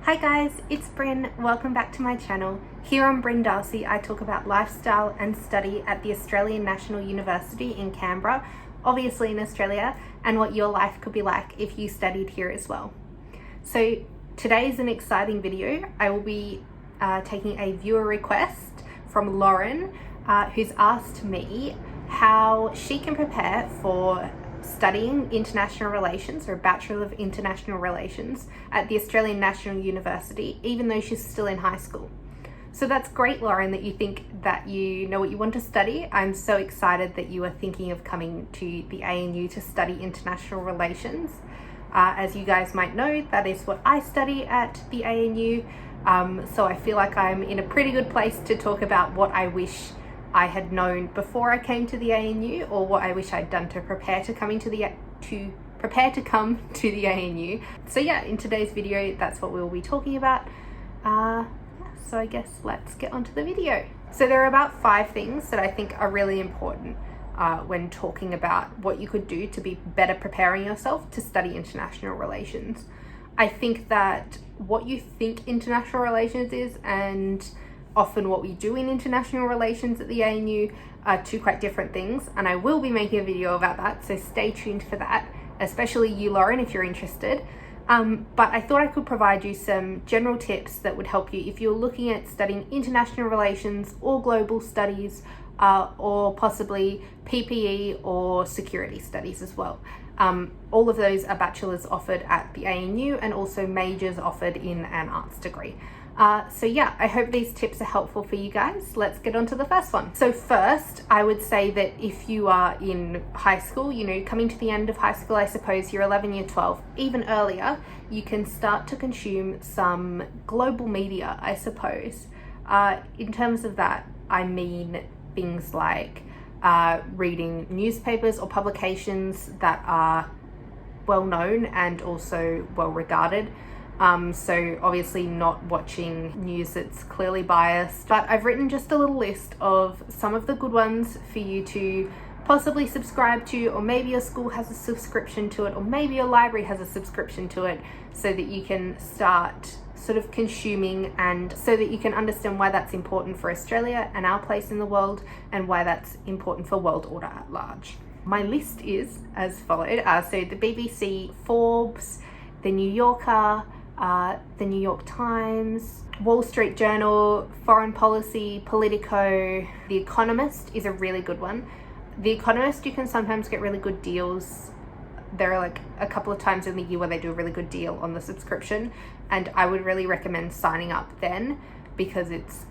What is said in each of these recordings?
Hi guys, it's Brin. Welcome back to my channel. Here on Brin Darcy, I talk about lifestyle and study at the Australian National University in Canberra, obviously in Australia, and what your life could be like if you studied here as well. So today is an exciting video. I will be taking a viewer request from Lauren, who's asked me how she can prepare for studying international relations or Bachelor of International Relations at the Australian National University, even though she's still in high school. So that's great, Lauren, that you think that you know what you want to study. I'm so excited that you are thinking of coming to the ANU to study international relations. As you guys might know, that is what I study at the ANU. So I feel like I'm in a pretty good place to talk about what I wish I had known before I came to the ANU, or what I wish I'd done to prepare to come to the ANU. So yeah, in today's video, that's what we'll be talking about. So I guess let's get onto the video. So there are about 5 things that I think are really important when talking about what you could do to be better preparing yourself to study international relations. I think that what you think international relations is and often what we do in international relations at the ANU are 2 quite different things, and I will be making a video about that, so stay tuned for that, especially you, Lauren, if you're interested. But I thought I could provide you some general tips that would help you if you're looking at studying international relations or global studies, or possibly PPE or security studies as well. All of those are bachelors offered at the ANU and also majors offered in an arts degree. So yeah, I hope these tips are helpful for you guys. Let's get on to the first one. So first, I would say that if you are in high school, coming to the end of high school, I suppose you're 11, year 12, even earlier, you can start to consume some global media, I suppose. In terms of that, I mean things like reading newspapers or publications that are well known and also well regarded. So obviously not watching news that's clearly biased, but I've written just a little list of some of the good ones for you to possibly subscribe to, or maybe your school has a subscription to it, or maybe your library has a subscription to it, so that you can start sort of consuming, and so that you can understand why that's important for Australia and our place in the world, and why that's important for world order at large. My list is as followed. So the BBC, Forbes, the New Yorker, the New York Times, Wall Street Journal, Foreign Policy, Politico. The Economist is a really good one. The Economist, you can sometimes get really good deals. There are like a couple of times in the year where they do a really good deal on the subscription, and I would really recommend signing up then, because it's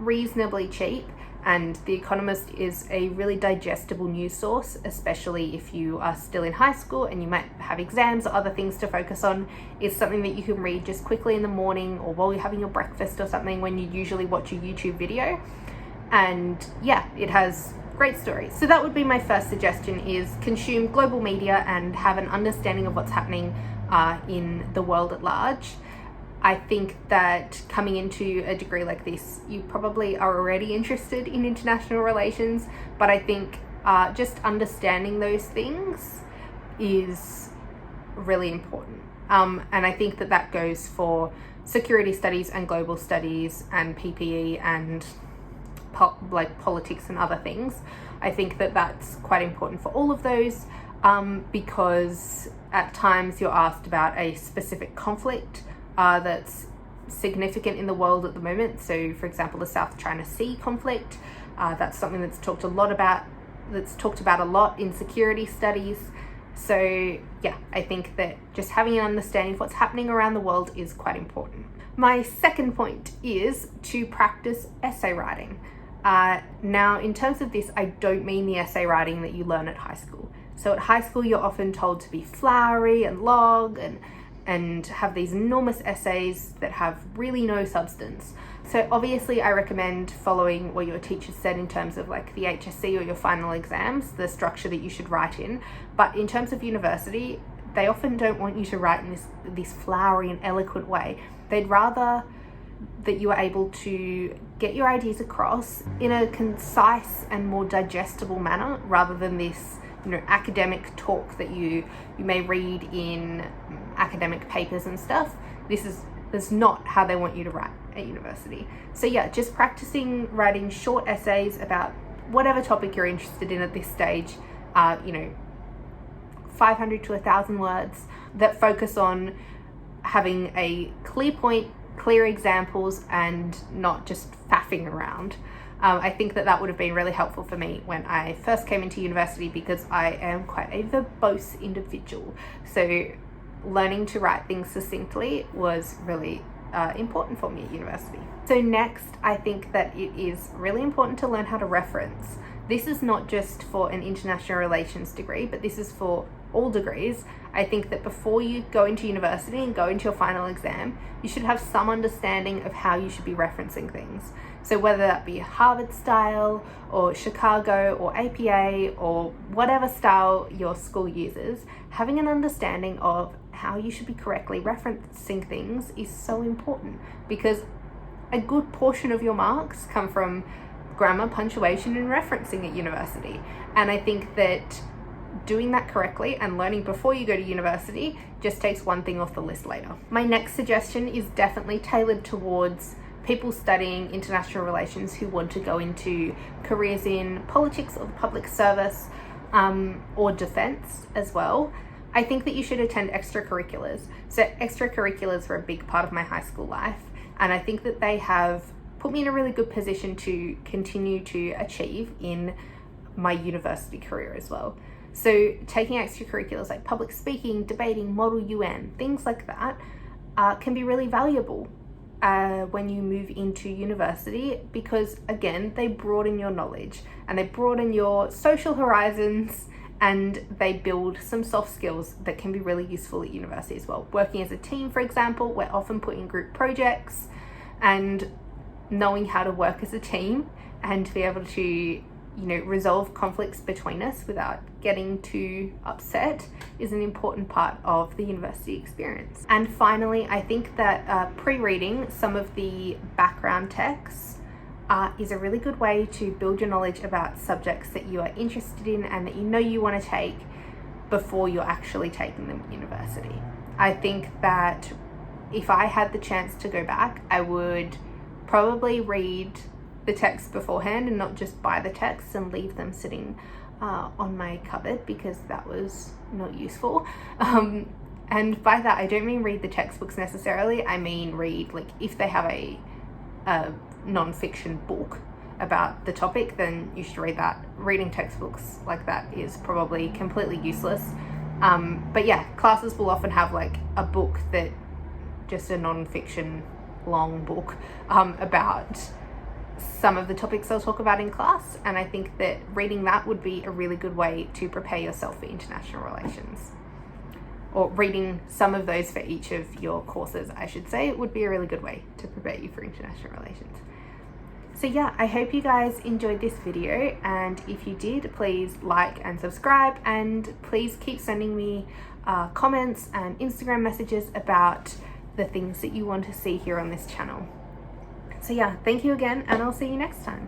reasonably cheap. And The Economist is a really digestible news source, especially if you are still in high school and you might have exams or other things to focus on. It's something that you can read just quickly in the morning, or while you're having your breakfast or something, when you usually watch a YouTube video. And yeah, it has great stories. So that would be my first suggestion, is consume global media and have an understanding of what's happening in the world at large. I think that coming into a degree like this, you probably are already interested in international relations, but I think just understanding those things is really important. And I think that that goes for security studies and global studies and PPE and politics and other things. I think that that's quite important for all of those, because at times you're asked about a specific conflict that's significant in the world at the moment. So for example, the South China Sea conflict, that's something that's talked about a lot in security studies. So yeah, I think that just having an understanding of what's happening around the world is quite important. My second point is to practice essay writing. Now, in terms of this, I don't mean the essay writing that you learn at high school. So at high school, you're often told to be flowery and long and have these enormous essays that have really no substance. So obviously I recommend following what your teacher said in terms of like the HSC or your final exams, the structure that you should write in. But in terms of university, they often don't want you to write in this flowery and eloquent way. They'd rather that you are able to get your ideas across in a concise and more digestible manner, rather than this academic talk that you may read in academic papers and stuff. This is That's not how they want you to write at university. So yeah, just practicing writing short essays about whatever topic you're interested in at this stage, 500 to 1,000 words, that focus on having a clear point, clear examples, and not just faffing around. I think that would have been really helpful for me when I first came into university, because I am quite a verbose individual. So learning to write things succinctly was really important for me at university. So next, I think that it is really important to learn how to reference. This is not just for an international relations degree, but this is for all degrees. I think that before you go into university and go into your final exam, you should have some understanding of how you should be referencing things. So whether that be Harvard style or Chicago or APA or whatever style your school uses, having an understanding of how you should be correctly referencing things is so important, because a good portion of your marks come from grammar, punctuation, and referencing at university. And I think that doing that correctly and learning before you go to university just takes one thing off the list later. My next suggestion is definitely tailored towards people studying international relations who want to go into careers in politics or the public service, or defense as well. I think that you should attend extracurriculars. So extracurriculars were a big part of my high school life, and I think that they have put me in a really good position to continue to achieve in my university career as well. So taking extracurriculars like public speaking, debating, Model UN, things like that can be really valuable when you move into university, because again, they broaden your knowledge and they broaden your social horizons, and they build some soft skills that can be really useful at university as well. Working as a team, for example, we're often put in group projects, and knowing how to work as a team and to be able to resolve conflicts between us without getting too upset is an important part of the university experience. And finally, I think that pre-reading some of the background texts is a really good way to build your knowledge about subjects that you are interested in and that you want to take before you're actually taking them at university. I think that if I had the chance to go back, I would probably read the text beforehand and not just buy the texts and leave them sitting on my cupboard, because that was not useful. And by that, I don't mean read the textbooks necessarily. I mean read, like, if they have a non-fiction book about the topic, then you should read that. Reading textbooks like that is probably completely useless. But yeah, classes will often have like a book that just a non-fiction long book about some of the topics I'll talk about in class, and I think that reading that would be a really good way to prepare yourself for international relations, or reading some of those for each of your courses, I should say, would be a really good way to prepare you for international relations. So yeah, I hope you guys enjoyed this video, and if you did, please like and subscribe, and please keep sending me comments and Instagram messages about the things that you want to see here on this channel. So yeah, thank you again, and I'll see you next time.